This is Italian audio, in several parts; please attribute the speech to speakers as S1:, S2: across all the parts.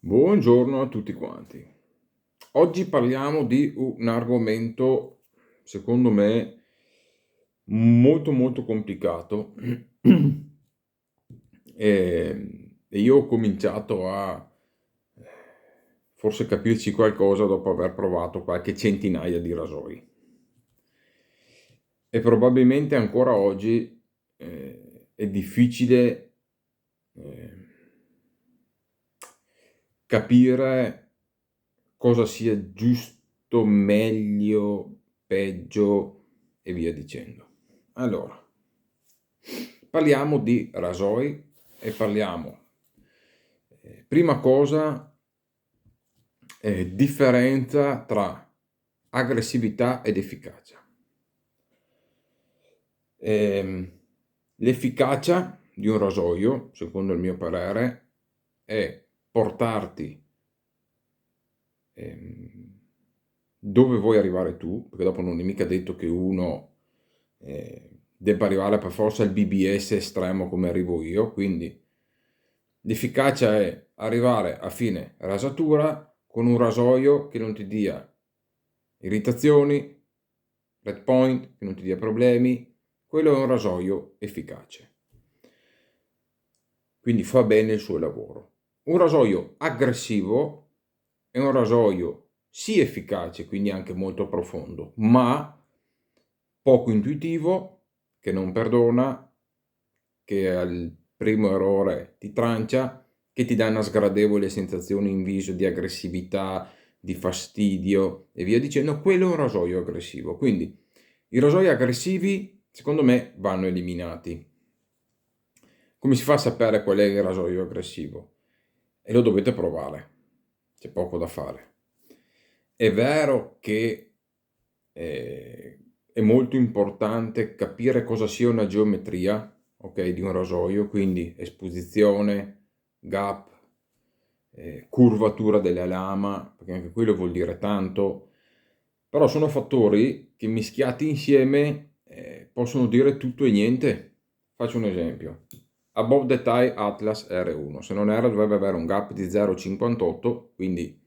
S1: Buongiorno a tutti quanti. Oggi parliamo di un argomento, secondo me, molto molto complicato e io ho cominciato a forse capirci qualcosa dopo aver provato qualche centinaia di rasoi. E probabilmente ancora oggi è difficile eh, capire cosa sia giusto, meglio, peggio e via dicendo. Allora, parliamo di rasoi e parliamo, prima cosa, differenza tra aggressività ed efficacia. Ehm, L'efficacia di un rasoio, secondo il mio parere, è portarti dove vuoi arrivare tu, perché dopo non è mica detto che uno debba arrivare per forza al BBS estremo come arrivo io, quindi l'efficacia è arrivare a fine rasatura con un rasoio che non ti dia irritazioni, red point, che non ti dia problemi, quello è un rasoio efficace, quindi fa bene il suo lavoro. Un rasoio aggressivo è un rasoio sì efficace, quindi anche molto profondo, ma poco intuitivo, che non perdona, che al primo errore ti trancia, che ti dà una sgradevole sensazione in viso di aggressività, di fastidio e via dicendo. Quello è un rasoio aggressivo. Quindi i rasoi aggressivi, secondo me, vanno eliminati. Come si fa a sapere qual è il rasoio aggressivo? E lo dovete provare, c'è poco da fare. È vero che è molto importante capire cosa sia una geometria, ok, di un rasoio, quindi esposizione, gap, curvatura della lama, perché anche quello vuol dire tanto, però sono fattori che mischiati insieme possono dire tutto e niente. Faccio un esempio. Above the Tie Atlas R1, se non erro dovrebbe avere un gap di 0,58, quindi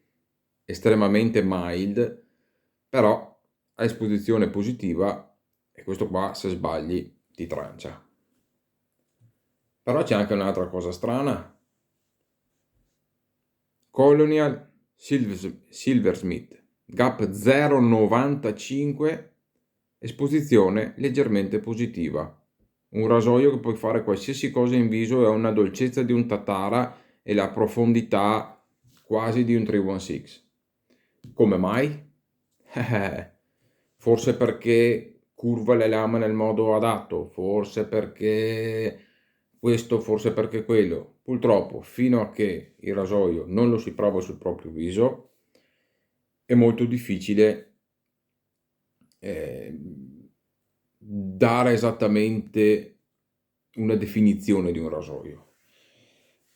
S1: estremamente mild, però a esposizione positiva, e questo qua se sbagli ti trancia. Però c'è anche un'altra cosa strana. Colonial Silversmith, gap 0,95, esposizione leggermente positiva. Un rasoio che puoi fare qualsiasi cosa in viso e ha una dolcezza di un Tatara e la profondità quasi di un 316. Come mai? Forse perché curva le lame nel modo adatto, forse perché questo, forse perché quello. Purtroppo, fino a che il rasoio non lo si prova sul proprio viso, è molto difficile dare esattamente una definizione di un rasoio.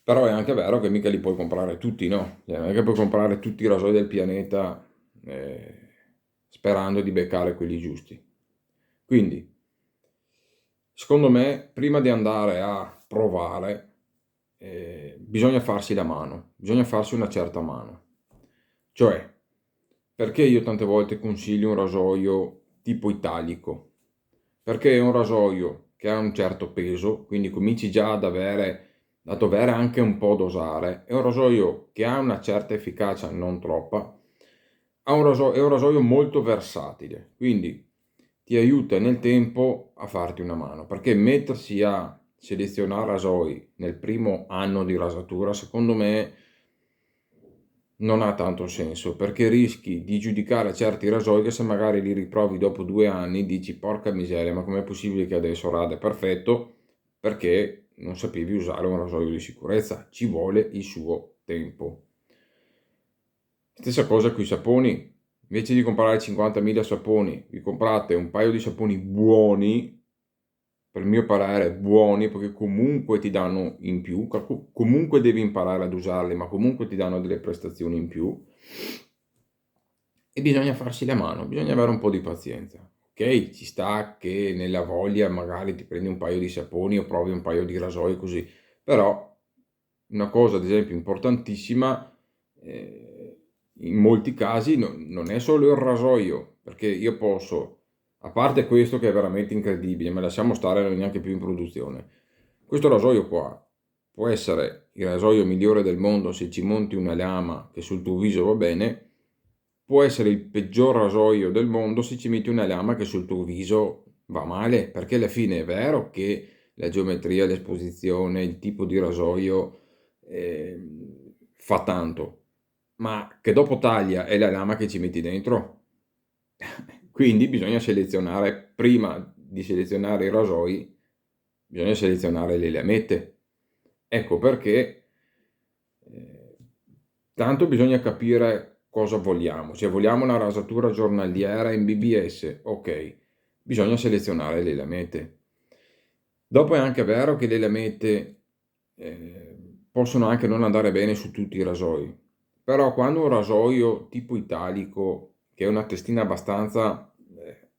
S1: Però è anche vero che mica li puoi comprare tutti, no? Cioè, non è che puoi comprare tutti i rasoi del pianeta sperando di beccare quelli giusti. Quindi, secondo me, prima di andare a provare, bisogna farsi la mano, bisogna farsi una certa mano. Cioè, perché io tante volte consiglio un rasoio tipo italico? Perché è un rasoio che ha un certo peso, quindi cominci già a dover anche un po' dosare. È un rasoio che ha una certa efficacia, non troppa. È un rasoio molto versatile, quindi ti aiuta nel tempo a farti una mano, perché mettersi a selezionare rasoi nel primo anno di rasatura, secondo me non ha tanto senso, perché rischi di giudicare certi rasoi che se magari li riprovi dopo 2 anni dici porca miseria, ma com'è possibile che adesso rada è perfetto? Perché non sapevi usare un rasoio di sicurezza, ci vuole il suo tempo. Stessa cosa con i saponi, invece di comprare 50.000 saponi, vi comprate un paio di saponi buoni, per il mio parere buoni, perché comunque ti danno in più, comunque devi imparare ad usarli, ma comunque ti danno delle prestazioni in più. E bisogna farsi la mano, bisogna avere un po' di pazienza. Ok, ci sta che nella voglia magari ti prendi un paio di saponi o provi un paio di rasoi così, però una cosa ad esempio importantissima, in molti casi non è solo il rasoio, perché io posso, a parte questo che è veramente incredibile, ma lasciamo stare, non è neanche più in produzione, questo rasoio qua può essere il rasoio migliore del mondo se ci monti una lama che sul tuo viso va bene, può essere il peggior rasoio del mondo se ci metti una lama che sul tuo viso va male, perché alla fine è vero che la geometria, l'esposizione, il tipo di rasoio fa tanto, ma che dopo taglia è la lama che ci metti dentro. Quindi bisogna selezionare, prima di selezionare i rasoi, bisogna selezionare le lamette. Ecco perché tanto bisogna capire cosa vogliamo. Se vogliamo una rasatura giornaliera in BBS, ok, bisogna selezionare le lamette. Dopo è anche vero che le lamette possono anche non andare bene su tutti i rasoi, però quando un rasoio tipo italico, che è una testina abbastanza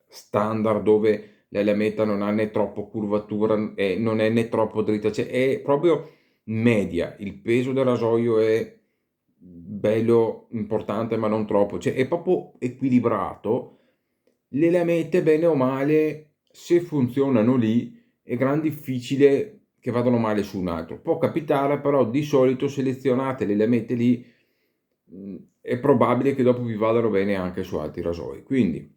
S1: standard, dove la lametta non ha né troppo curvatura e non è né troppo dritta, cioè è proprio media, il peso del rasoio è bello importante ma non troppo, cioè è proprio equilibrato, le lamette bene o male, se funzionano lì, è gran difficile che vadano male su un altro. Può capitare, però di solito selezionate le lamette lì, è probabile che dopo vi vadano bene anche su altri rasoi. Quindi,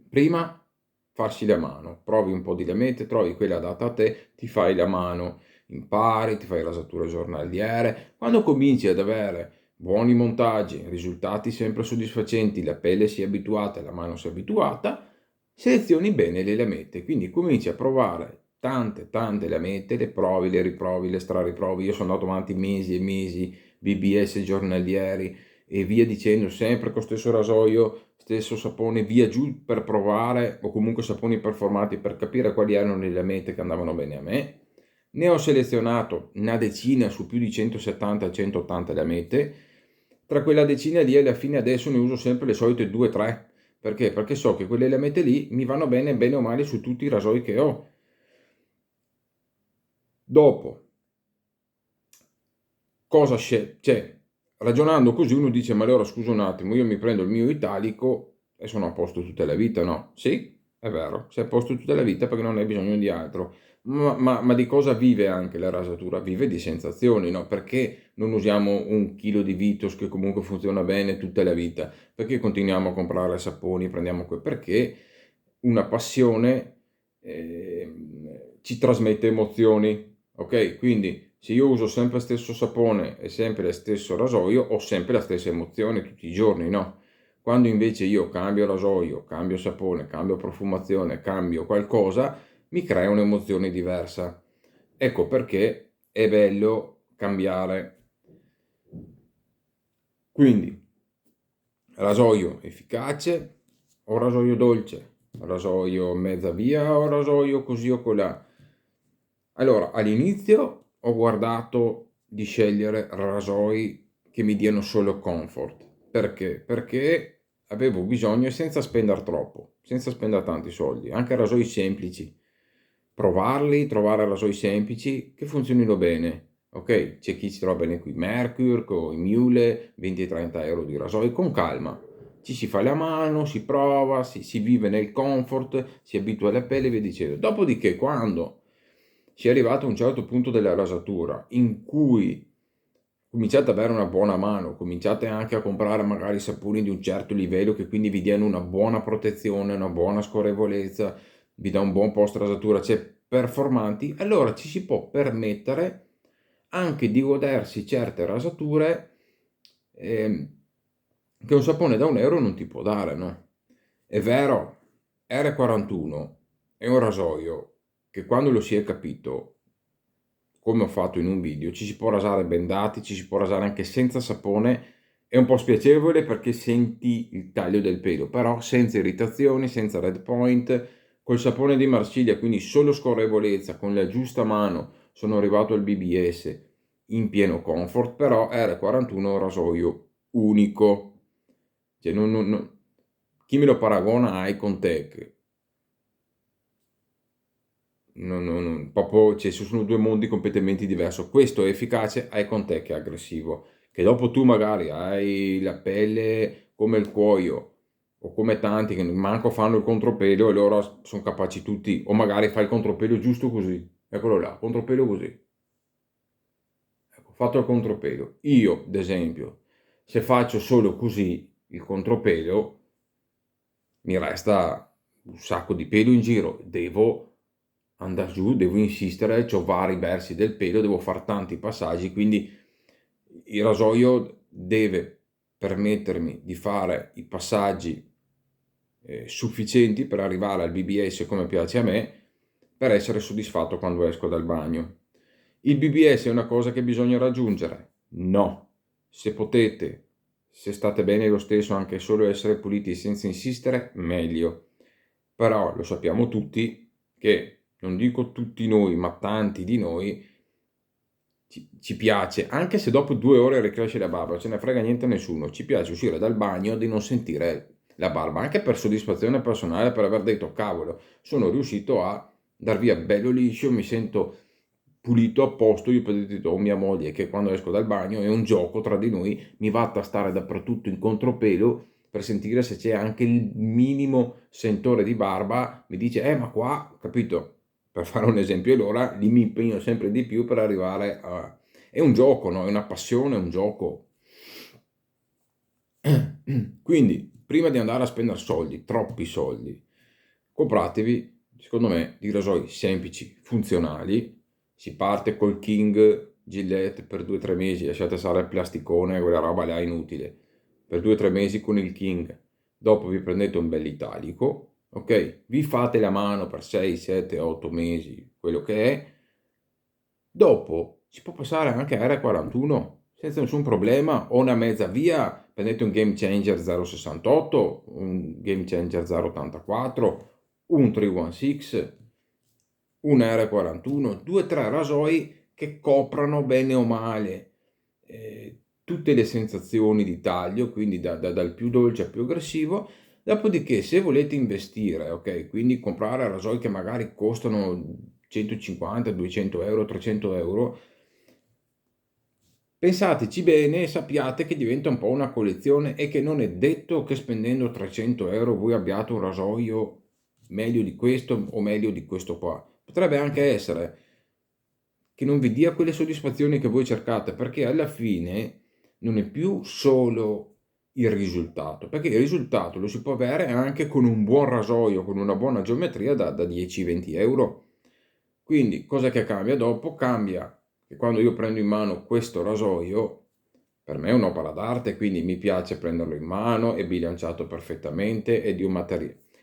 S1: prima farsi la mano, provi un po' di lamette, trovi quella adatta a te, ti fai la mano, impari, ti fai rasature giornaliere. Quando cominci ad avere buoni montaggi, risultati sempre soddisfacenti, la pelle si è abituata, la mano si è abituata, selezioni bene le lamette, quindi cominci a provare tante lamette, le provi, le riprovi, le strariprovi. Io sono andato avanti mesi e mesi, BBS giornalieri e via dicendo, sempre con lo stesso rasoio, stesso sapone, via giù, per provare, o comunque saponi performati per capire quali erano le lamette che andavano bene a me. Ne ho selezionato una decina su più di 170-180 lamette. Tra quella decina lì alla fine adesso ne uso sempre le solite 2-3. Perché? Perché so che quelle lamette lì mi vanno bene, bene o male su tutti i rasoi che ho. Dopo, cosa c'è? Cioè, ragionando così uno dice, ma allora scusa un attimo, io mi prendo il mio italico e sono a posto tutta la vita, no? Sì, è vero, sei a posto tutta la vita perché non hai bisogno di altro. Ma di cosa vive anche la rasatura? Vive di sensazioni, no? Perché non usiamo un chilo di Vitos che comunque funziona bene tutta la vita? Perché continuiamo a comprare saponi, prendiamo perché una passione ci trasmette emozioni, ok? Quindi se io uso sempre lo stesso sapone e sempre lo stesso rasoio, ho sempre la stessa emozione tutti i giorni, no? Quando invece io cambio rasoio, cambio sapone, cambio profumazione, cambio qualcosa, mi crea un'emozione diversa. Ecco perché è bello cambiare. Quindi, rasoio efficace o rasoio dolce, rasoio mezza via o rasoio così o colà. Allora, all'inizio ho guardato di scegliere rasoi che mi diano solo comfort. Perché? Perché avevo bisogno, senza spendere troppo, senza spendere tanti soldi, anche rasoi semplici. Provarli, trovare rasoi semplici che funzionino bene. Ok, c'è chi si trova bene qui, Mercure, con i Miele, 20-30 euro di rasoi, con calma. Ci si fa la mano, si prova, si vive nel comfort, si abitua alla pelle e via dicendo. Dopodiché, quando si è arrivato a un certo punto della rasatura in cui cominciate ad avere una buona mano, cominciate anche a comprare magari saponi di un certo livello che quindi vi diano una buona protezione, una buona scorrevolezza, vi dà un buon post rasatura, cioè performanti, allora ci si può permettere anche di godersi certe rasature ehm, che un sapone da 1 euro non ti può dare, no? È vero, R41 è un rasoio che quando lo si è capito, come ho fatto in un video, ci si può rasare bendati, ci si può rasare anche senza sapone, è un po' spiacevole perché senti il taglio del pelo, però senza irritazioni, senza red point, col sapone di Marsiglia, quindi solo scorrevolezza, con la giusta mano, sono arrivato al BBS in pieno comfort, però R41 è un rasoio unico. Cioè, chi me lo paragona a Icontech? Proprio, cioè, sono due mondi completamente diversi. Questo è efficace, Icontech è aggressivo. che dopo tu magari hai la pelle come il cuoio, o come tanti che manco fanno il contropelo e loro sono capaci tutti, o magari fai il contropelo giusto così, eccolo là, contropelo così, ecco, fatto il contropelo. Io, ad esempio, se faccio solo così il contropelo, mi resta un sacco di pelo in giro, devo andare giù, devo insistere, ho vari versi del pelo, devo fare tanti passaggi, quindi il rasoio deve permettermi di fare i passaggi sufficienti per arrivare al BBS come piace a me, per essere soddisfatto quando esco dal bagno. Il BBS è una cosa che bisogna raggiungere? No. Se potete, se state bene lo stesso, anche solo essere puliti senza insistere, meglio. Però lo sappiamo tutti che, non dico tutti noi, ma tanti di noi, ci piace, anche se dopo 2 ore ricresce la barba, ce ne frega niente a nessuno, ci piace uscire dal bagno di non sentire la barba, anche per soddisfazione personale, per aver detto cavolo, sono riuscito a dar via bello liscio, mi sento pulito a posto. Io per dire, ho mia moglie che quando esco dal bagno è un gioco tra di noi, mi va a tastare dappertutto in contropelo per sentire se c'è anche il minimo sentore di barba, mi dice ma qua, capito? Per fare un esempio, e allora lì mi impegno sempre di più per arrivare a... È un gioco, no? È una passione, è un gioco. Quindi, prima di andare a spendere soldi, troppi soldi, compratevi, secondo me, di rasoi semplici, funzionali. Si parte col King Gillette per 2-3 mesi, lasciate stare il plasticone, quella roba là inutile. Per 2-3 mesi con il King. Dopo vi prendete un bel italico, ok? Vi fate la mano per 6, 7, 8 mesi, quello che è. Dopo si può passare anche a R41 senza nessun problema, o una mezza via, prendete un Game Changer 068, un Game Changer 084, un 316, un R41, 2-3 rasoi che coprano bene o male tutte le sensazioni di taglio, quindi dal più dolce al più aggressivo. Dopodiché, se volete investire, ok, quindi comprare rasoi che magari costano 150, 200 euro, 300 euro, pensateci bene e sappiate che diventa un po' una collezione e che non è detto che spendendo 300 euro voi abbiate un rasoio meglio di questo o meglio di questo qua. Potrebbe anche essere che non vi dia quelle soddisfazioni che voi cercate, perché alla fine non è più solo il risultato, perché il risultato lo si può avere anche con un buon rasoio, con una buona geometria da 10-20 euro. Quindi cosa che cambia dopo? Cambia che quando io prendo in mano questo rasoio, per me è un'opera d'arte, quindi mi piace prenderlo in mano, è bilanciato perfettamente, è di un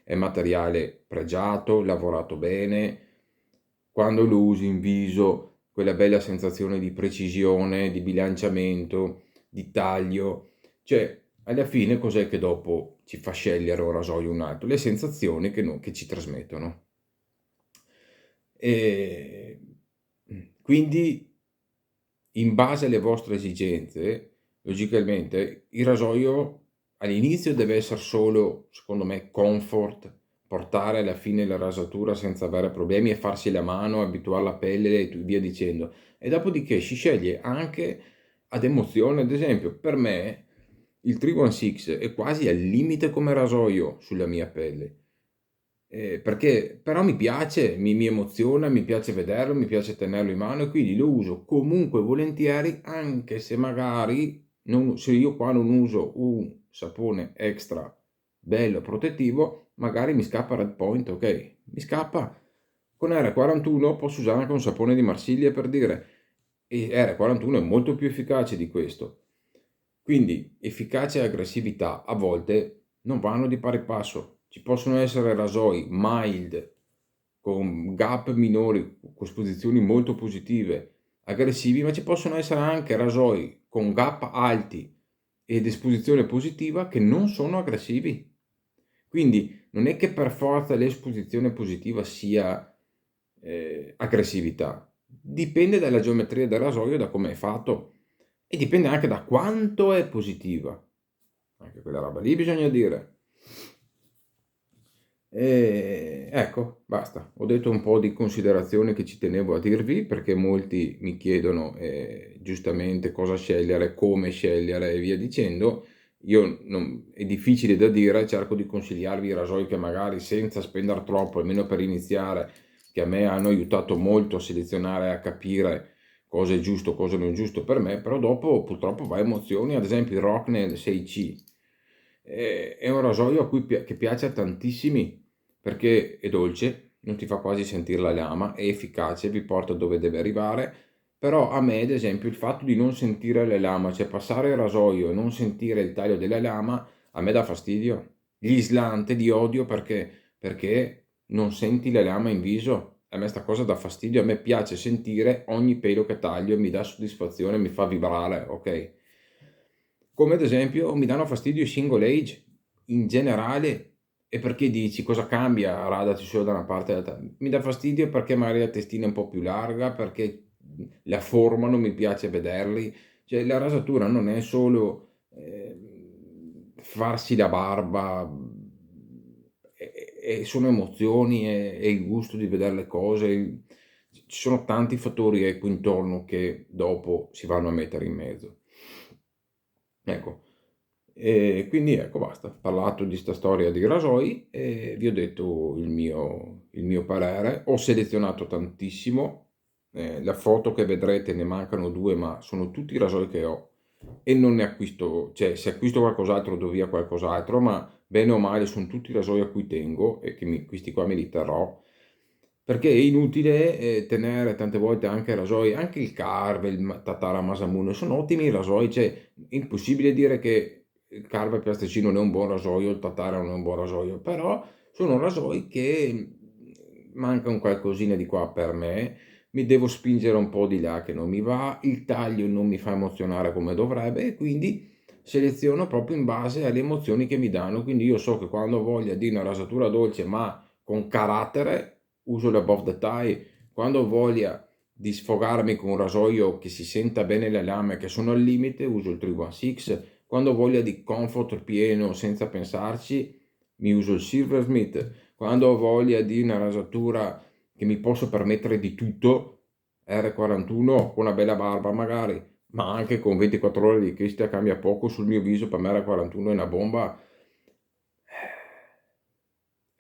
S1: è materiale pregiato, lavorato bene. Quando lo usi in viso, quella bella sensazione di precisione, di bilanciamento, di taglio, cioè alla fine cos'è che dopo ci fa scegliere un rasoio o un altro? Le sensazioni che ci trasmettono. E quindi, in base alle vostre esigenze, logicamente, il rasoio all'inizio deve essere solo, secondo me, comfort, portare alla fine la rasatura senza avere problemi e farsi la mano, abituare la pelle e via dicendo. E dopodiché si sceglie anche ad emozione. Ad esempio, per me il 316 è quasi al limite come rasoio sulla mia pelle. Perché però mi piace, mi emoziona, mi piace vederlo, mi piace tenerlo in mano e quindi lo uso comunque volentieri, anche se magari se io qua non uso un sapone extra bello protettivo, magari mi scappa Red Point, ok? Mi scappa. Con R41 posso usare anche un sapone di Marsiglia, per dire, e R41 è molto più efficace di questo. Quindi efficacia e aggressività a volte non vanno di pari passo. Ci possono essere rasoi mild, con gap minori, con esposizioni molto positive, aggressivi, ma ci possono essere anche rasoi con gap alti ed esposizione positiva che non sono aggressivi. Quindi non è che per forza l'esposizione positiva sia aggressività. Dipende dalla geometria del rasoio, da come è fatto e dipende anche da quanto è positiva. Anche quella roba lì bisogna dire. Ecco, basta. Ho detto un po' di considerazioni che ci tenevo a dirvi, perché molti mi chiedono giustamente cosa scegliere, come scegliere e via dicendo. È difficile da dire, cerco di consigliarvi i rasoi che magari senza spendere troppo, almeno per iniziare, che a me hanno aiutato molto a selezionare, a capire cosa è giusto, cosa non è giusto per me, però dopo purtroppo va a emozioni. Ad esempio il Rocknell 6C è un rasoio che piace a tantissimi, perché è dolce, non ti fa quasi sentire la lama, è efficace, vi porta dove deve arrivare. Però a me, ad esempio, il fatto di non sentire le lama, cioè passare il rasoio e non sentire il taglio della lama, a me dà fastidio. Gli islante di odio perché non senti le lama in viso. A me sta cosa dà fastidio, a me piace sentire ogni pelo che taglio, mi dà soddisfazione, mi fa vibrare, ok? Come ad esempio mi danno fastidio i single age in generale. E perché dici cosa cambia radati solo da una parte e dall'altra? Mi dà fastidio perché magari la testina è un po' più larga, perché la forma non mi piace vederli. Cioè la rasatura non è solo farsi la barba, sono emozioni e il gusto di vedere le cose. Ci sono tanti fattori qui intorno che dopo si vanno a mettere in mezzo. Ecco, e quindi ecco basta, ho parlato di sta storia di rasoi e vi ho detto il mio parere. Ho selezionato tantissimo, la foto che vedrete ne mancano due, ma sono tutti i rasoi che ho e non ne acquisto, cioè se acquisto qualcos'altro do via qualcos'altro, ma bene o male sono tutti i rasoi a cui tengo e questi qua me li terrò. Perché è inutile tenere tante volte anche rasoi, anche il Carve, il Tatara Masamune, sono ottimi rasoi, cioè è impossibile dire che il Carve Piastricino non è un buon rasoio, il Tatara non è un buon rasoio, però sono rasoi che manca un qualcosina di qua per me, mi devo spingere un po' di là che non mi va, il taglio non mi fa emozionare come dovrebbe e quindi seleziono proprio in base alle emozioni che mi danno. Quindi io so che quando ho voglia di una rasatura dolce ma con carattere uso l'Above the Tie, quando ho voglia di sfogarmi con un rasoio che si senta bene le lame, che sono al limite, uso il 316, quando ho voglia di comfort pieno senza pensarci, mi uso il Silversmith, quando ho voglia di una rasatura che mi posso permettere di tutto, R41 con una bella barba magari, ma anche con 24 ore di cristia cambia poco sul mio viso, per me R41 è una bomba.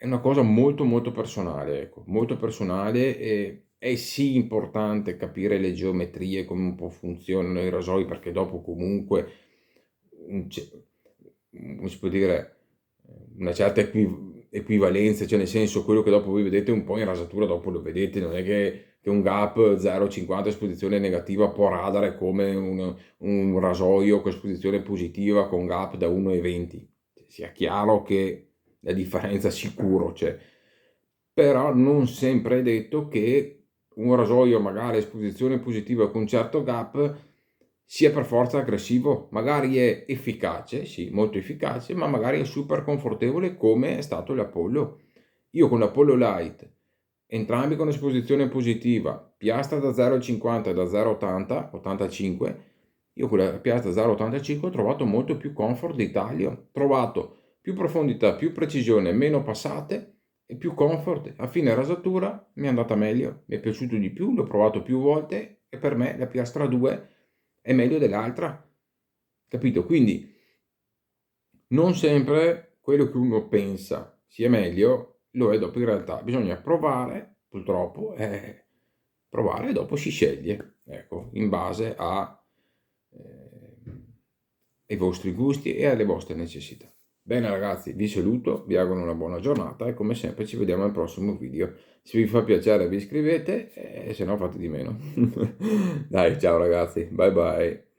S1: È una cosa molto molto personale, ecco, molto personale e è sì importante capire le geometrie, come un po' funzionano i rasoi, perché dopo comunque, come si può dire, una certa equivalenza, cioè nel senso quello che dopo voi vedete un po' in rasatura, dopo lo vedete, non è che un gap 0,50 esposizione negativa può radare come un rasoio con esposizione positiva con gap da 1,20. Sia chiaro che la differenza sicuro c'è, però non sempre è detto che un rasoio magari a esposizione positiva con un certo gap sia per forza aggressivo, magari è efficace, sì, molto efficace, ma magari è super confortevole come è stato l'Apollo. Io con l'Apollo Light, entrambi con esposizione positiva, piastra da 0,50 e da 0,80, 85, io con la piastra 0,85 ho trovato molto più comfort di taglio, ho trovato più profondità, più precisione, meno passate e più comfort. A fine rasatura mi è andata meglio, mi è piaciuto di più, l'ho provato più volte e per me la piastra 2 è meglio dell'altra, capito? Quindi non sempre quello che uno pensa sia meglio lo è dopo in realtà, bisogna provare, purtroppo, provare e dopo si sceglie, ecco, in base ai vostri gusti e alle vostre necessità. Bene ragazzi, vi saluto, vi auguro una buona giornata e come sempre ci vediamo al prossimo video. Se vi fa piacere vi iscrivete e se no fate di meno. Dai, ciao ragazzi, bye bye.